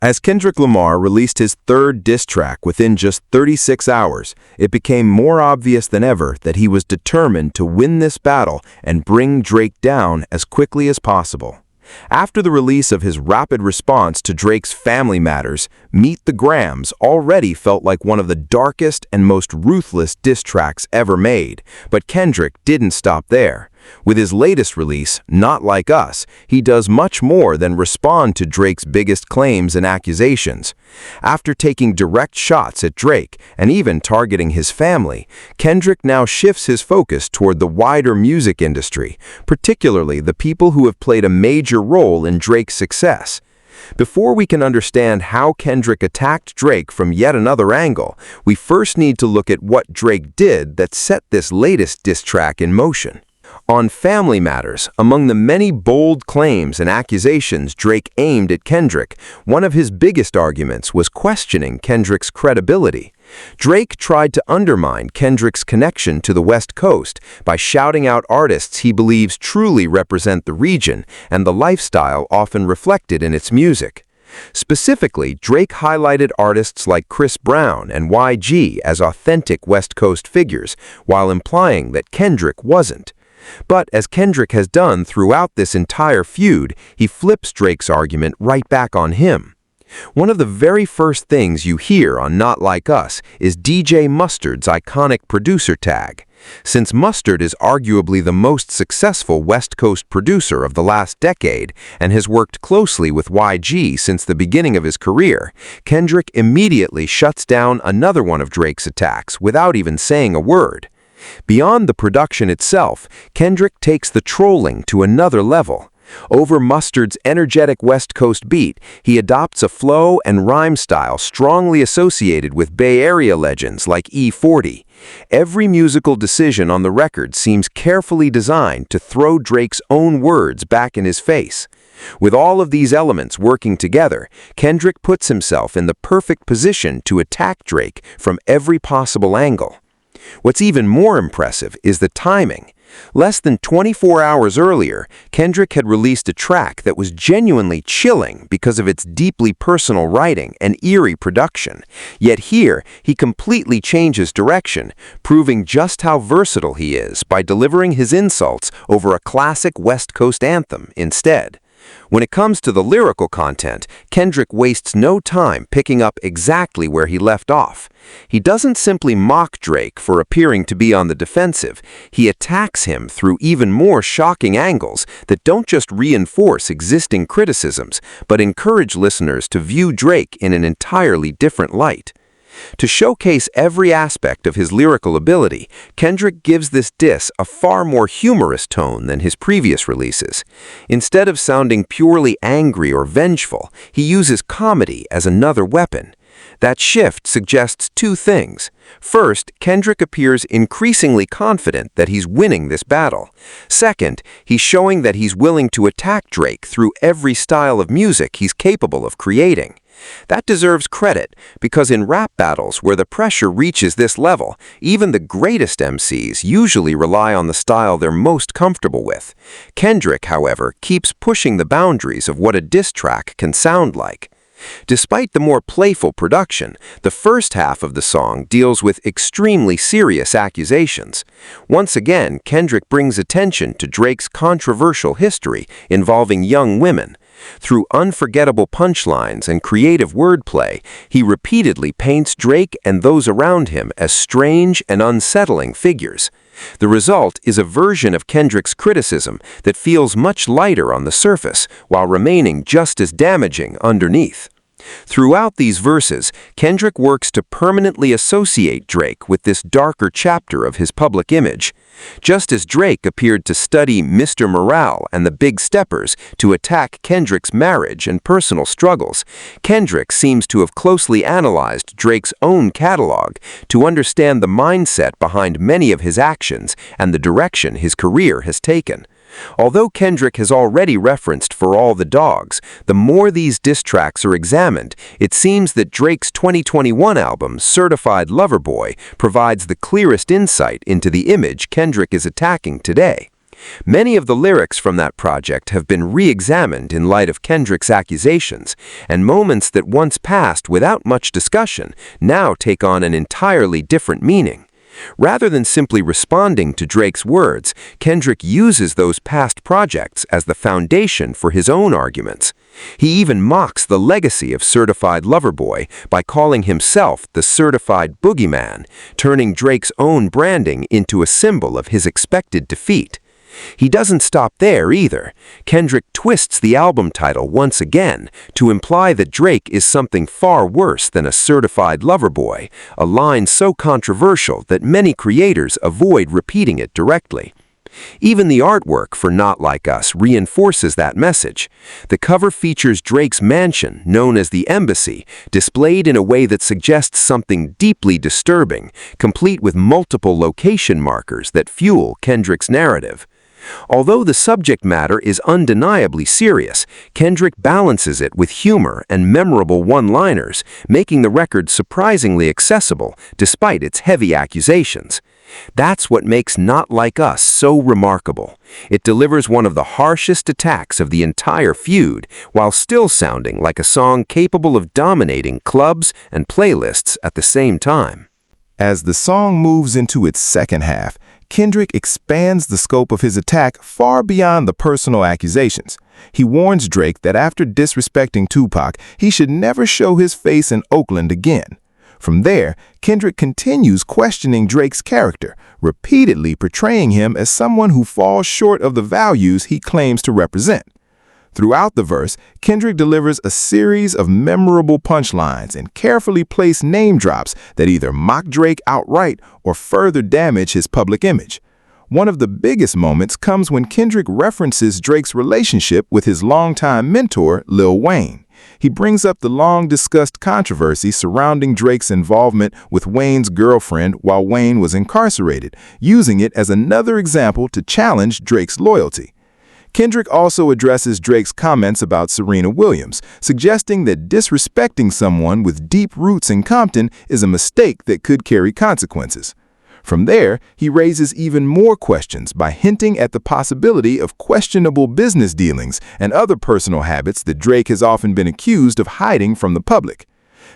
As Kendrick Lamar released his third diss track within just 36 hours, it became more obvious than ever that he was determined to win this battle and bring Drake down as quickly as possible. After the release of his rapid response to Drake's Family Matters, Meet the Grams already felt like one of the darkest and most ruthless diss tracks ever made, but Kendrick didn't stop there. With his latest release, Not Like Us, he does much more than respond to Drake's biggest claims and accusations. After taking direct shots at Drake and even targeting his family, Kendrick now shifts his focus toward the wider music industry, particularly the people who have played a major role in Drake's success. Before we can understand how Kendrick attacked Drake from yet another angle, we first need to look at what Drake did that set this latest diss track in motion. On Family Matters, among the many bold claims and accusations Drake aimed at Kendrick, one of his biggest arguments was questioning Kendrick's credibility. Drake tried to undermine Kendrick's connection to the West Coast by shouting out artists he believes truly represent the region and the lifestyle often reflected in its music. Specifically, Drake highlighted artists like Chris Brown and YG as authentic West Coast figures, while implying that Kendrick wasn't. But as Kendrick has done throughout this entire feud, he flips Drake's argument right back on him. One of the very first things you hear on Not Like Us is DJ Mustard's iconic producer tag. Since Mustard is arguably the most successful West Coast producer of the last decade and has worked closely with YG since the beginning of his career, Kendrick immediately shuts down another one of Drake's attacks without even saying a word. Beyond the production itself, Kendrick takes the trolling to another level. Over Mustard's energetic West Coast beat, he adopts a flow and rhyme style strongly associated with Bay Area legends like E40. Every musical decision on the record seems carefully designed to throw Drake's own words back in his face. With all of these elements working together, Kendrick puts himself in the perfect position to attack Drake from every possible angle. What's even more impressive is the timing. Less than 24 hours earlier, Kendrick had released a track that was genuinely chilling because of its deeply personal writing and eerie production. Yet here, he completely changes direction, proving just how versatile he is by delivering his insults over a classic West Coast anthem instead. When it comes to the lyrical content, Kendrick wastes no time picking up exactly where he left off. He doesn't simply mock Drake for appearing to be on the defensive, he attacks him through even more shocking angles that don't just reinforce existing criticisms, but encourage listeners to view Drake in an entirely different light. To showcase every aspect of his lyrical ability, Kendrick gives this diss a far more humorous tone than his previous releases. Instead of sounding purely angry or vengeful, he uses comedy as another weapon. That shift suggests two things. First, Kendrick appears increasingly confident that he's winning this battle. Second, he's showing that he's willing to attack Drake through every style of music he's capable of creating. That deserves credit, because in rap battles where the pressure reaches this level, even the greatest MCs usually rely on the style they're most comfortable with. Kendrick, however, keeps pushing the boundaries of what a diss track can sound like. Despite the more playful production, the first half of the song deals with extremely serious accusations. Once again, Kendrick brings attention to Drake's controversial history involving young women. Through unforgettable punchlines and creative wordplay, he repeatedly paints Drake and those around him as strange and unsettling figures. The result is a version of Kendrick's criticism that feels much lighter on the surface, while remaining just as damaging underneath. Throughout these verses, Kendrick works to permanently associate Drake with this darker chapter of his public image. Just as Drake appeared to study Mr. Morale and the Big Steppers to attack Kendrick's marriage and personal struggles, Kendrick seems to have closely analyzed Drake's own catalog to understand the mindset behind many of his actions and the direction his career has taken. Although Kendrick has already referenced For All the Dogs, the more these diss tracks are examined, it seems that Drake's 2021 album, Certified Lover Boy, provides the clearest insight into the image Kendrick is attacking today. Many of the lyrics from that project have been re-examined in light of Kendrick's accusations, and moments that once passed without much discussion now take on an entirely different meaning. Rather than simply responding to Drake's words, Kendrick uses those past projects as the foundation for his own arguments. He even mocks the legacy of Certified Lover Boy by calling himself the Certified Boogeyman, turning Drake's own branding into a symbol of his expected defeat. He doesn't stop there either. Kendrick twists the album title once again to imply that Drake is something far worse than a certified lover boy, a line so controversial that many creators avoid repeating it directly. Even the artwork for Not Like Us reinforces that message. The cover features Drake's mansion, known as the Embassy, displayed in a way that suggests something deeply disturbing, complete with multiple location markers that fuel Kendrick's narrative. Although the subject matter is undeniably serious, Kendrick balances it with humor and memorable one-liners, making the record surprisingly accessible despite its heavy accusations. That's what makes Not Like Us so remarkable. It delivers one of the harshest attacks of the entire feud while still sounding like a song capable of dominating clubs and playlists at the same time. As the song moves into its second half, Kendrick expands the scope of his attack far beyond the personal accusations. He warns Drake that after disrespecting Tupac, he should never show his face in Oakland again. From there, Kendrick continues questioning Drake's character, repeatedly portraying him as someone who falls short of the values he claims to represent. Throughout the verse, Kendrick delivers a series of memorable punchlines and carefully placed name drops that either mock Drake outright or further damage his public image. One of the biggest moments comes when Kendrick references Drake's relationship with his longtime mentor, Lil Wayne. He brings up the long-discussed controversy surrounding Drake's involvement with Wayne's girlfriend while Wayne was incarcerated, using it as another example to challenge Drake's loyalty. Kendrick also addresses Drake's comments about Serena Williams, suggesting that disrespecting someone with deep roots in Compton is a mistake that could carry consequences. From there, he raises even more questions by hinting at the possibility of questionable business dealings and other personal habits that Drake has often been accused of hiding from the public.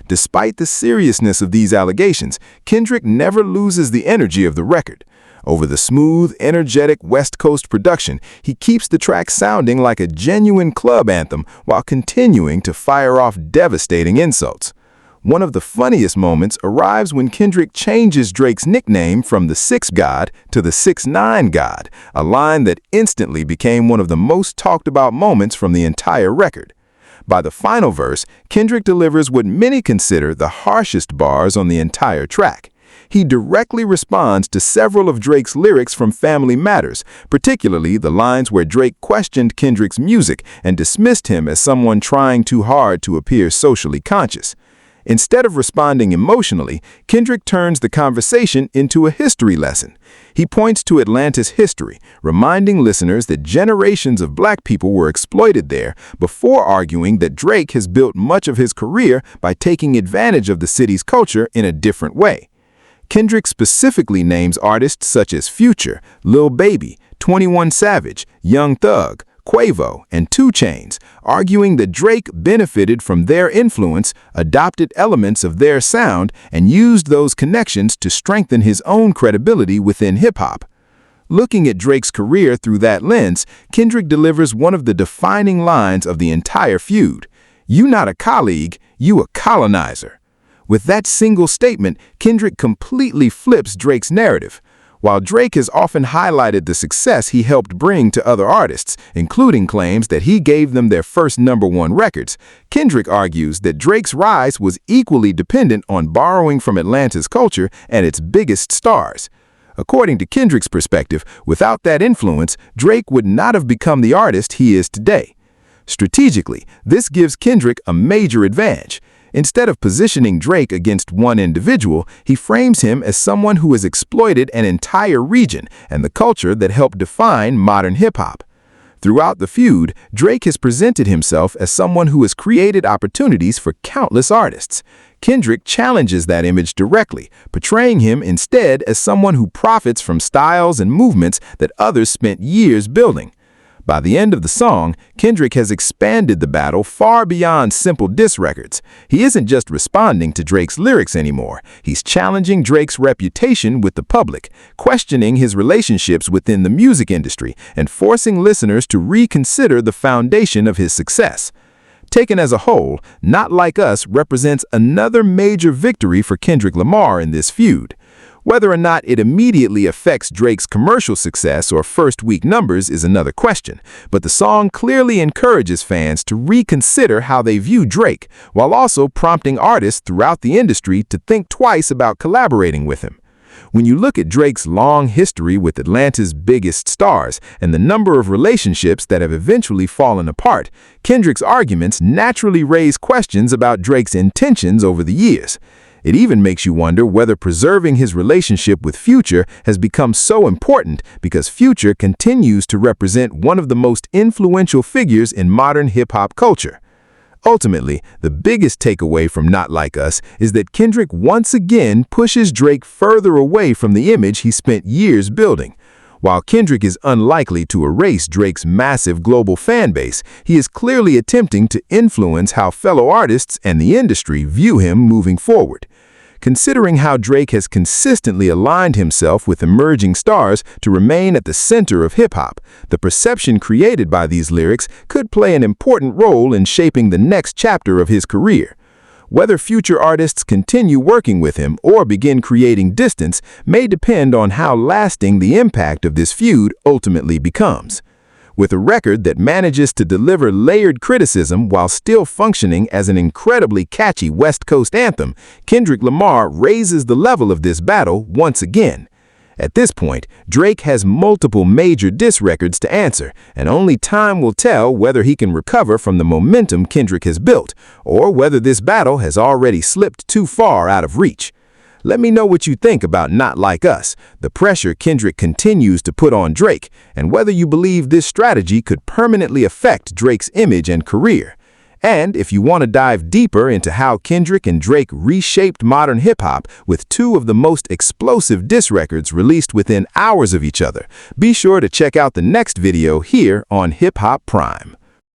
Despite the seriousness of these allegations, Kendrick never loses the energy of the record. Over the smooth, energetic West Coast production, he keeps the track sounding like a genuine club anthem while continuing to fire off devastating insults. One of the funniest moments arrives when Kendrick changes Drake's nickname from the 6 God to the 6'9" God, a line that instantly became one of the most talked about moments from the entire record. By the final verse, Kendrick delivers what many consider the harshest bars on the entire track. He directly responds to several of Drake's lyrics from Family Matters, particularly the lines where Drake questioned Kendrick's music and dismissed him as someone trying too hard to appear socially conscious. Instead of responding emotionally, Kendrick turns the conversation into a history lesson. He points to Atlanta's history, reminding listeners that generations of black people were exploited there, before arguing that Drake has built much of his career by taking advantage of the city's culture in a different way. Kendrick specifically names artists such as Future, Lil Baby, 21 Savage, Young Thug, Quavo, and 2 Chainz, arguing that Drake benefited from their influence, adopted elements of their sound, and used those connections to strengthen his own credibility within hip-hop. Looking at Drake's career through that lens, Kendrick delivers one of the defining lines of the entire feud. "You not a colleague, you a colonizer." With that single statement, Kendrick completely flips Drake's narrative. While Drake has often highlighted the success he helped bring to other artists, including claims that he gave them their first #1 records, Kendrick argues that Drake's rise was equally dependent on borrowing from Atlanta's culture and its biggest stars. According to Kendrick's perspective, without that influence, Drake would not have become the artist he is today. Strategically, this gives Kendrick a major advantage. Instead of positioning Drake against one individual, he frames him as someone who has exploited an entire region and the culture that helped define modern hip-hop. Throughout the feud, Drake has presented himself as someone who has created opportunities for countless artists. Kendrick challenges that image directly, portraying him instead as someone who profits from styles and movements that others spent years building. By the end of the song, Kendrick has expanded the battle far beyond simple diss records. He isn't just responding to Drake's lyrics anymore. He's challenging Drake's reputation with the public, questioning his relationships within the music industry, and forcing listeners to reconsider the foundation of his success. Taken as a whole, Not Like Us represents another major victory for Kendrick Lamar in this feud. Whether or not it immediately affects Drake's commercial success or first-week numbers is another question, but the song clearly encourages fans to reconsider how they view Drake, while also prompting artists throughout the industry to think twice about collaborating with him. When you look at Drake's long history with Atlanta's biggest stars and the number of relationships that have eventually fallen apart, Kendrick's arguments naturally raise questions about Drake's intentions over the years. It even makes you wonder whether preserving his relationship with Future has become so important because Future continues to represent one of the most influential figures in modern hip-hop culture. Ultimately, the biggest takeaway from Not Like Us is that Kendrick once again pushes Drake further away from the image he spent years building. While Kendrick is unlikely to erase Drake's massive global fan base, he is clearly attempting to influence how fellow artists and the industry view him moving forward. Considering how Drake has consistently aligned himself with emerging stars to remain at the center of hip-hop, the perception created by these lyrics could play an important role in shaping the next chapter of his career. Whether future artists continue working with him or begin creating distance may depend on how lasting the impact of this feud ultimately becomes. With a record that manages to deliver layered criticism while still functioning as an incredibly catchy West Coast anthem, Kendrick Lamar raises the level of this battle once again. At this point, Drake has multiple major diss records to answer, and only time will tell whether he can recover from the momentum Kendrick has built, or whether this battle has already slipped too far out of reach. Let me know what you think about Not Like Us, the pressure Kendrick continues to put on Drake, and whether you believe this strategy could permanently affect Drake's image and career. And if you want to dive deeper into how Kendrick and Drake reshaped modern hip-hop with two of the most explosive diss records released within hours of each other, be sure to check out the next video here on Hip Hop Prime.